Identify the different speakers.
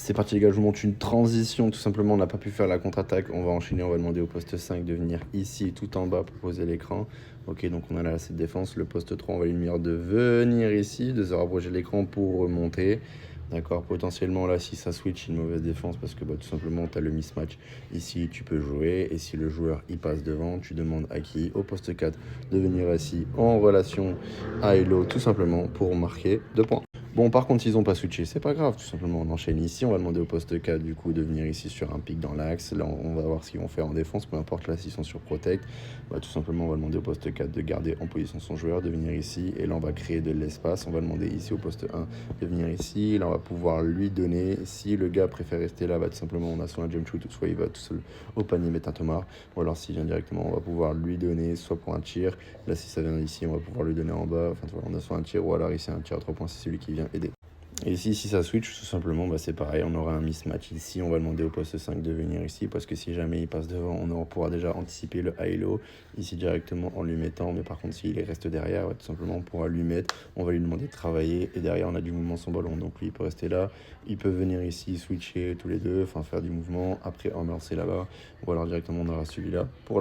Speaker 1: C'est parti les gars, je vous montre une transition, tout simplement on n'a pas pu faire la contre-attaque, on va enchaîner, on va demander au poste 5 de venir ici tout en bas pour poser l'écran. Ok, donc on a là cette défense, le poste 3 on va lui dire de venir ici, de se rapprocher de l'écran pour remonter. D'accord, potentiellement là si ça switch, une mauvaise défense parce que tout simplement tu as le mismatch. Ici tu peux jouer et si le joueur il passe devant, tu demandes à qui? Au poste 4 de venir ici en relation à Hello tout simplement pour marquer 2 points. Bon, par contre, ils n'ont pas switché, c'est pas grave, tout simplement, on enchaîne ici, on va demander au poste 4 du coup de venir ici sur un pic dans l'axe, là on va voir ce qu'ils vont faire en défense, peu importe là s'ils sont sur protect, tout simplement on va demander au poste 4 de garder en position son joueur, de venir ici, et là on va créer de l'espace, on va demander ici au poste 1 de venir ici, là on va pouvoir lui donner, si le gars préfère rester là, tout simplement on a soit un jump shoot, soit il va tout seul au panier mettre un tomar, ou alors s'il vient directement, on va pouvoir lui donner soit pour un tir, là si ça vient d'ici, on va pouvoir lui donner en bas, enfin voilà, on a soit un tir, ou alors ici un tir à 3 points, c'est celui qui vient aider. Et ici, si ça switch, tout simplement, c'est pareil, on aura un mismatch ici, on va demander au poste 5 de venir ici, parce que si jamais il passe devant, on pourra déjà anticiper le high-low, ici directement en lui mettant, mais par contre, s'il reste derrière, tout simplement, on pourra lui mettre, on va lui demander de travailler, et derrière, on a du mouvement sans ballon, donc lui, il peut rester là, il peut venir ici, switcher tous les deux, enfin faire du mouvement, après, on lancer là-bas, ou alors directement, on aura celui-là, pour la